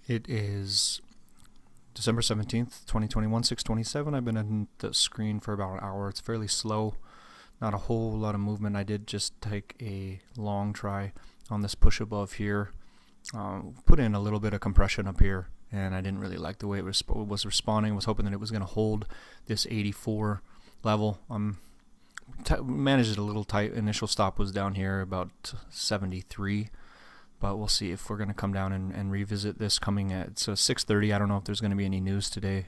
It is December 17th, 2021, 6:27. I've been on the screen for about an hour. It's fairly slow, not a whole lot of movement. I did just take a long try on this push above here. Put in a little bit of compression up here, and I didn't really like the way it was responding. I was hoping that it was going to hold this 84 level. Managed it a little tight. Initial stop was down here about 73. But we'll see if we're going to come down and revisit this coming at 6:30. I don't know if there's going to be any news today.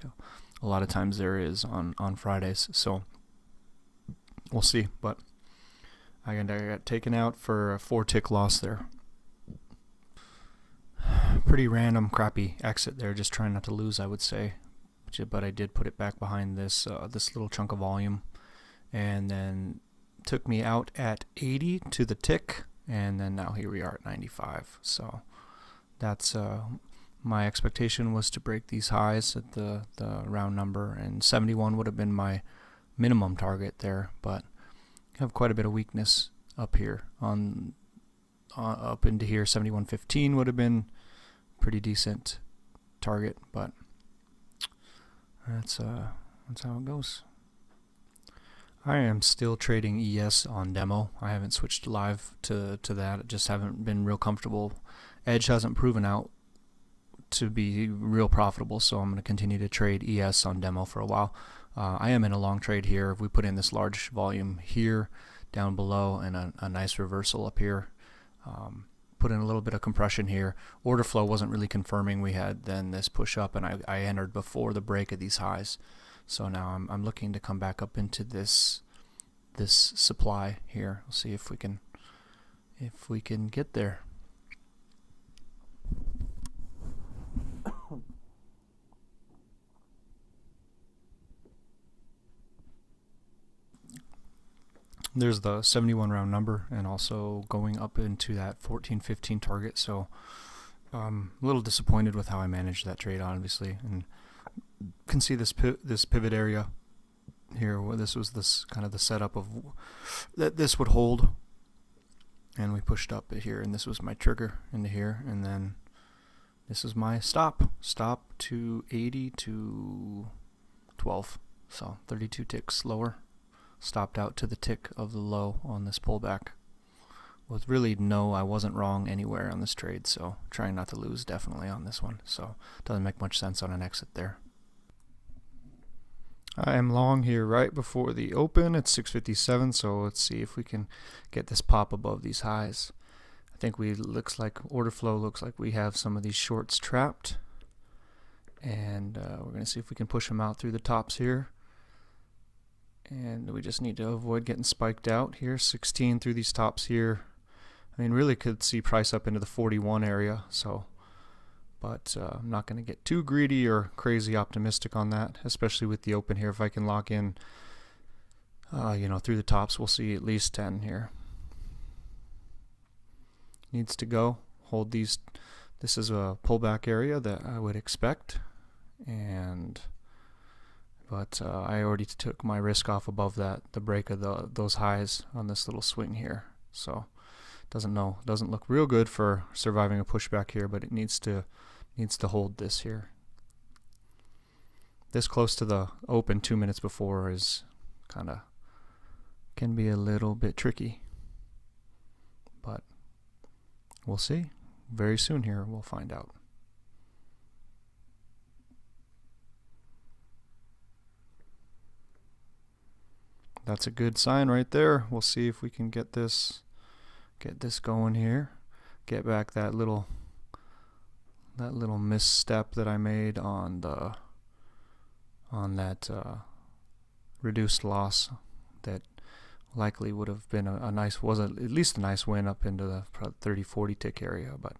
A lot of times there is on Fridays. So we'll see. But I got taken out for a 4-tick loss there. Pretty random, crappy exit there. Just trying not to lose, I would say. But I did put it back behind this little chunk of volume. And then took me out at 80 to the tick. And then now here we are at 95. So that's my expectation was to break these highs at the round number, and 71 would have been my minimum target there. But I have quite a bit of weakness up here on up into here. 71.15 would have been pretty decent target, but that's how it goes. I am still trading ES on demo. I haven't switched live to that. I just haven't been real comfortable. Edge hasn't proven out to be real profitable, so I'm going to continue to trade ES on demo for a while. I am in a long trade here. If we put in this large volume here, down below, and a nice reversal up here, put in a little bit of compression here. Order flow wasn't really confirming. We had then this push up, and I entered before the break of these highs. So now I'm looking to come back up into this supply here. We'll see if we can get there. There's the 71 round number, and also going up into that 14-15 target. So a little disappointed with how I managed that trade, obviously, and can see this pivot area here where this was kind of the setup of that this would hold, and we pushed up here, and this was my trigger into here, and then this is my stop to 80 to 12, so 32 ticks lower. Stopped out to the tick of the low on this pullback. With really I wasn't wrong anywhere on this trade, so trying not to lose definitely on this one. So doesn't make much sense on an exit there. I am long here right before the open. It's 6:57, so let's see if we can get this pop above these highs. I think looks like order flow looks like we have some of these shorts trapped, and we're going to see if we can push them out through the tops here. And we just need to avoid getting spiked out here. 16 through these tops here. I mean, really could see price up into the 41 area. So, but I'm not going to get too greedy or crazy optimistic on that, especially with the open here. If I can lock in, through the tops, we'll see at least 10 here. Needs to go. Hold these. This is a pullback area that I would expect, But I already took my risk off above the break of those highs on this little swing here. So doesn't look real good for surviving a pushback here, but it needs to hold this here. This close to the open 2 minutes before is can be a little bit tricky. But we'll see. Very soon here we'll find out. That's a good sign right there. We'll see if we can get this going here. Get back that little misstep that I made on that reduced loss that likely would have been at least a nice win up into the 30-40 tick area. But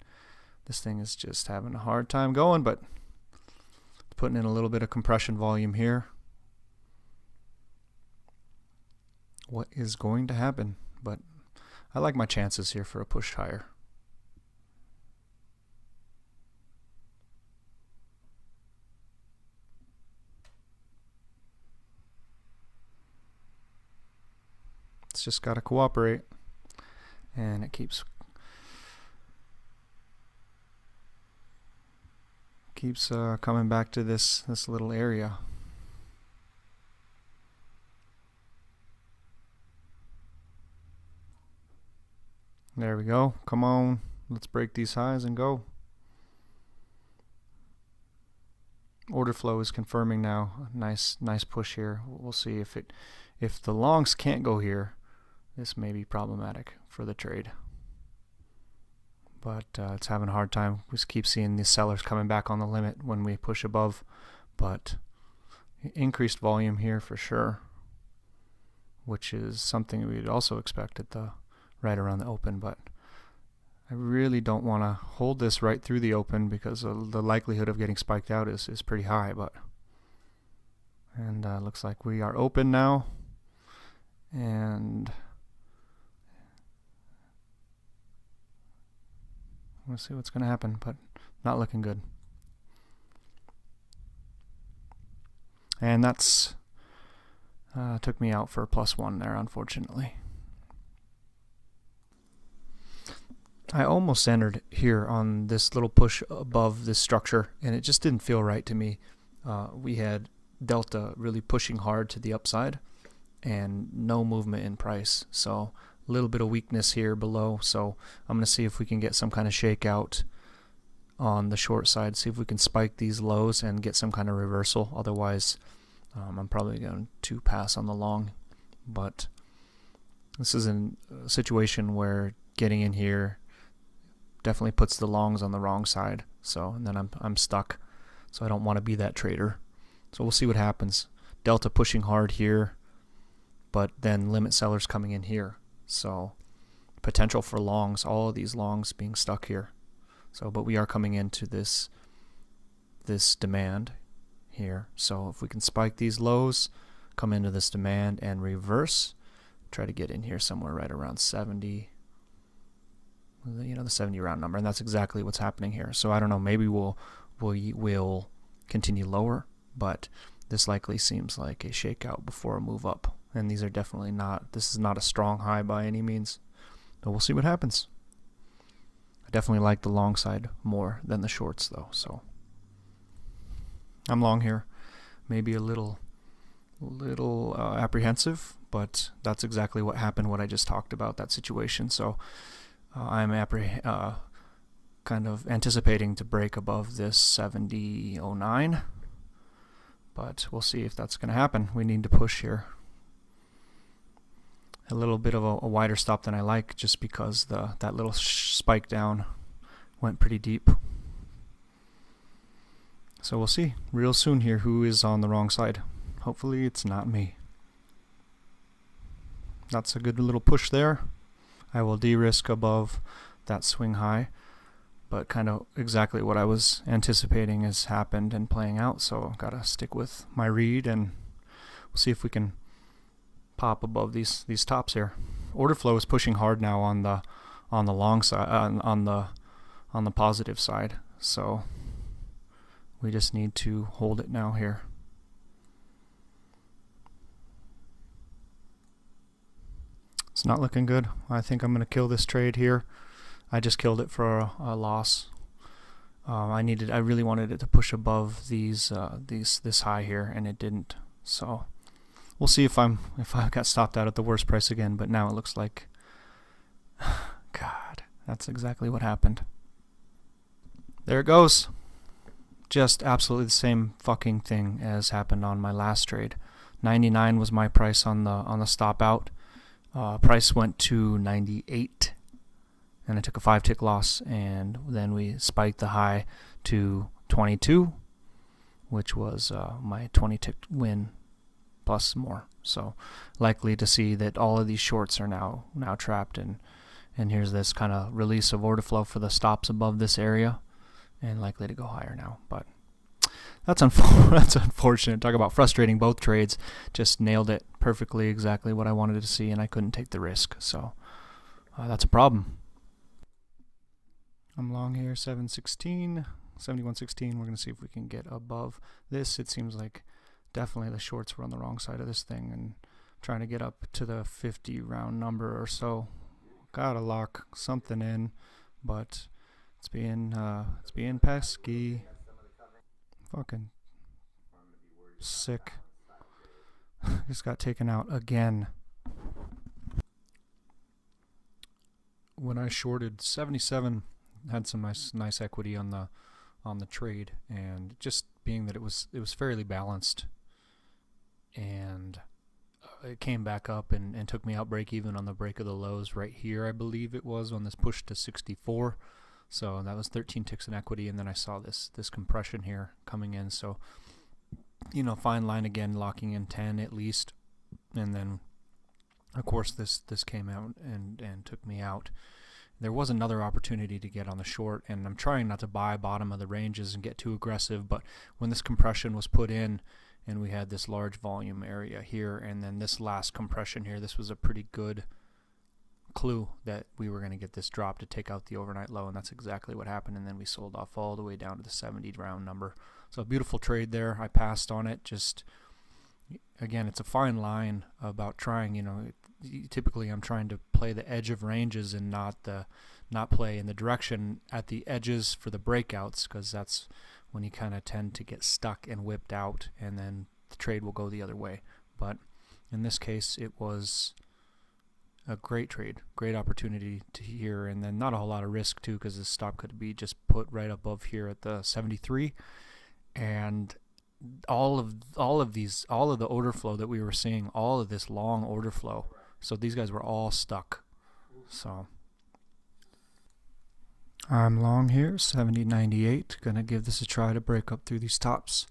this thing is just having a hard time going, but putting in a little bit of compression volume here. What is going to happen? But I like my chances here for a push higher. It's just got to cooperate, and it keeps Keeps coming back to this little area. There we go. Come on, let's break these highs and go. Order flow is confirming now. Nice push here. We'll see if the longs can't go here, this may be problematic for the trade. But it's having a hard time. We just keep seeing these sellers coming back on the limit when we push above. But increased volume here for sure, which is something we'd also expect at the right around the open. But I really don't want to hold this right through the open because the likelihood of getting spiked out is pretty high. And looks like we are open now, and we'll see what's going to happen, but not looking good. And that's took me out for a +1 there, unfortunately. I almost entered here on this little push above this structure, and it just didn't feel right to me. We had Delta really pushing hard to the upside and no movement in price, so a little bit of weakness here below. So I'm going to see if we can get some kind of shakeout on the short side, see if we can spike these lows and get some kind of reversal. Otherwise I'm probably going to pass on the long. But this is a situation where getting in here definitely puts the longs on the wrong side. So, and then I'm stuck. So I don't want to be that trader. So we'll see what happens. Delta pushing hard here, but then limit sellers coming in here. So potential for longs, all of these longs being stuck here. So, but we are coming into this demand here. So if we can spike these lows, come into this demand and reverse, try to get in here somewhere right around 70. You know, the 70 round number, and that's exactly what's happening here. So I don't know, maybe we'll continue lower, but this likely seems like a shakeout before a move up. And these are definitely not, this is not a strong high by any means. But we'll see what happens. I definitely like the long side more than the shorts though, so I'm long here. Maybe a little apprehensive, but that's exactly what happened, what I just talked about, that situation. So I'm kind of anticipating to break above this 70.09, but we'll see if that's going to happen. We need to push here. A little bit of a wider stop than I like, just because that little spike down went pretty deep. So we'll see real soon here who is on the wrong side. Hopefully it's not me. That's a good little push there. I will de-risk above that swing high, but kind of exactly what I was anticipating has happened and playing out, so I've got to stick with my read, and we'll see if we can pop above these tops here. Order flow is pushing hard now on the long side, on the positive side, so we just need to hold it now here. It's not looking good. I think I'm going to kill this trade here. I just killed it for a loss. I really wanted it to push above this high here, and it didn't. So we'll see if I got stopped out at the worst price again. But now it looks like, God, that's exactly what happened. There it goes. Just absolutely the same fucking thing as happened on my last trade. 99 was my price on the stop out. Price went to 98, and I took a 5-tick loss, and then we spiked the high to 22, which was my 20-tick win plus more. So likely to see that all of these shorts are now trapped, and here's this kind of release of order flow for the stops above this area, and likely to go higher now. But that's unfortunate. Talk about frustrating. Both trades just nailed it perfectly, exactly what I wanted to see, and I couldn't take the risk. So that's a problem. I'm long here, 71.16. We're going to see if we can get above this. It seems like definitely the shorts were on the wrong side of this thing, and trying to get up to the 50 round number or so. Gotta lock something in, but it's being pesky. Fucking sick. Just got taken out again. When I shorted 77, had some nice equity on the trade, and just being that it was fairly balanced, and it came back up and took me out break even on the break of the lows right here, I believe it was, on this push to 64. So that was 13 ticks in equity, and then I saw this compression here coming in. So, fine line again, locking in 10 at least, and then of course this came out and took me out. There was another opportunity to get on the short, and I'm trying not to buy bottom of the ranges and get too aggressive, but when this compression was put in and we had this large volume area here, and then this last compression here, this was a pretty good clue that we were going to get this drop to take out the overnight low, and that's exactly what happened. And then we sold off all the way down to the 70 round number. So a beautiful trade there. I passed on it. Just again, it's a fine line about trying, typically I'm trying to play the edge of ranges and not play in the direction at the edges for the breakouts, because that's when you kind of tend to get stuck and whipped out, and then the trade will go the other way. But in this case, it was a great trade, great opportunity to here, and then not a whole lot of risk too, because this stop could be just put right above here at the 73, and all of the order flow that we were seeing, all of this long order flow, so these guys were all stuck. So I'm long here, 70.98. Gonna give this a try to break up through these tops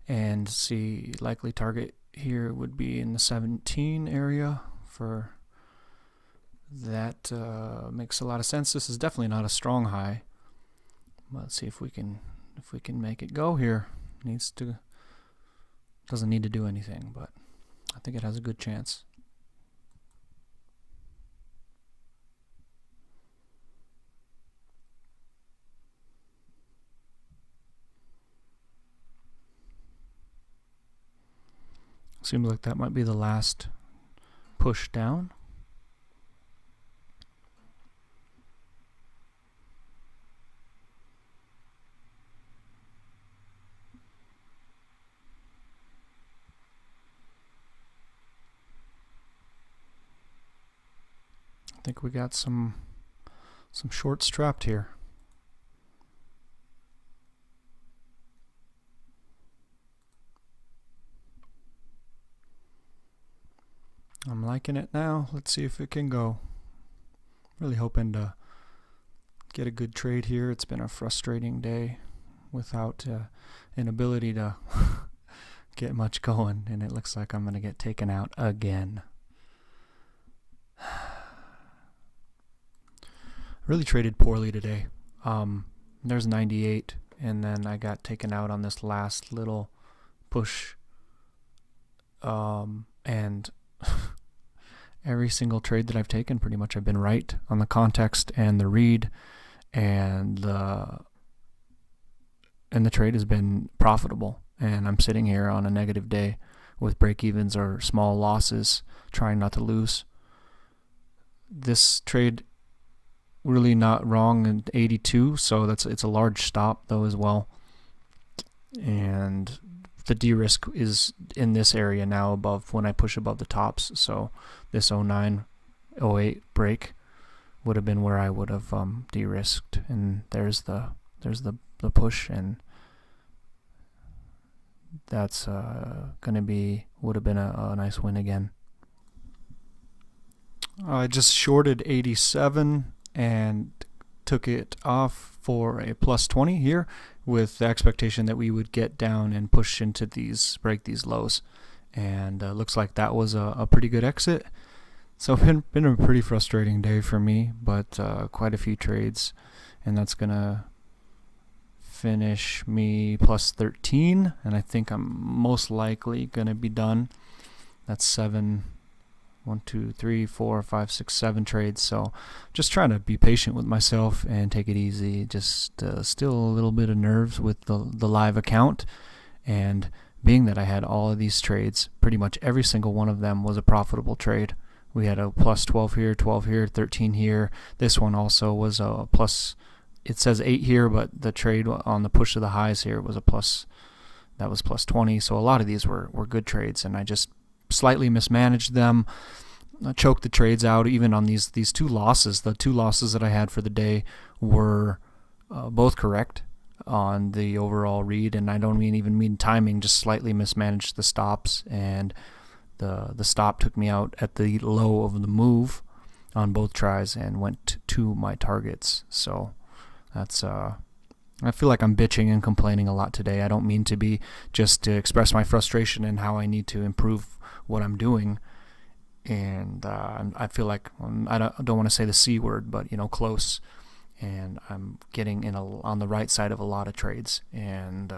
and see. Likely target here would be in the 17 area. For that makes a lot of sense. This is definitely not a strong high. Let's see if we can make it go here. Doesn't need to do anything, but I think it has a good chance. Seems like that might be the last push down. I think we got some shorts trapped here. I'm liking it now. Let's see if it can go. Really hoping to get a good trade here. It's been a frustrating day without an ability to get much going, and it looks like I'm going to get taken out again. Really traded poorly today. There's 98, and then I got taken out on this last little push, and every single trade that I've taken, pretty much I've been right on the context and the read, and the trade has been profitable. And I'm sitting here on a negative day with break-evens or small losses, trying not to lose. This trade really not wrong in 82, so it's a large stop though as well. And the de-risk is in this area now above, when I push above the tops. So this 09, 08 break would have been where I would have de-risked, and there's the push, and that's would have been a nice win again. I just shorted 87 and took it off for a plus 20 here, with the expectation that we would get down and push into break these lows, and looks like that was a pretty good exit. So been a pretty frustrating day for me, but quite a few trades, and that's gonna finish me plus 13, and I think I'm most likely gonna be done. That's 7 trades. So just trying to be patient with myself and take it easy. Just still a little bit of nerves with the live account, and being that I had all of these trades, pretty much every single one of them was a profitable trade. We had a plus 12 here, 12 here, 13 here. This one also was a plus it says 8 here, but the trade on the push of the highs here was a plus. That was plus 20. So a lot of these were good trades, and I just slightly mismanaged them. I choked the trades out even on these two losses. The two losses that I had for the day were both correct on the overall read, and I don't even mean timing, just slightly mismanaged the stops, and the stop took me out at the low of the move on both tries and went to my targets. So that's I feel like I'm bitching and complaining a lot today. I don't mean to be, just to express my frustration and how I need to improve what I'm doing. And I feel like I don't want to say the C word, but close. And I'm getting on the right side of a lot of trades, and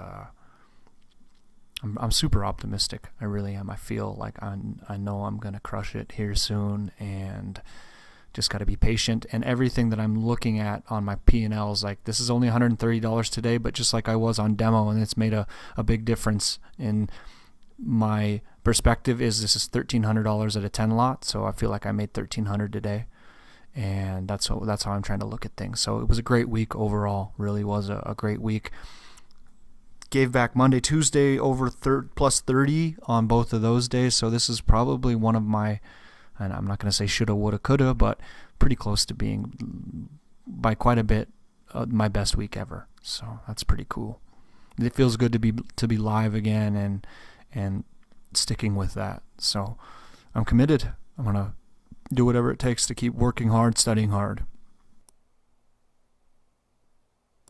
I'm super optimistic. I really am. I feel like I know I'm gonna crush it here soon, and just got to be patient. And everything that I'm looking at on my P&Ls, like this is only $130 today, but just like I was on demo, and it's made a big difference in my perspective. Is this is $1,300 at a 10 lot, so I feel like I made $1,300 today, and that's how I'm trying to look at things. So it was a great week overall. Really was a great week. Gave back Monday, Tuesday over plus 30 on both of those days. So this is probably one of my, and I'm not going to say shoulda, woulda, coulda, but pretty close to being, by quite a bit, my best week ever. So that's pretty cool. It feels good to be live again and sticking with that. So I'm committed. I'm going to do whatever it takes to keep working hard, studying hard.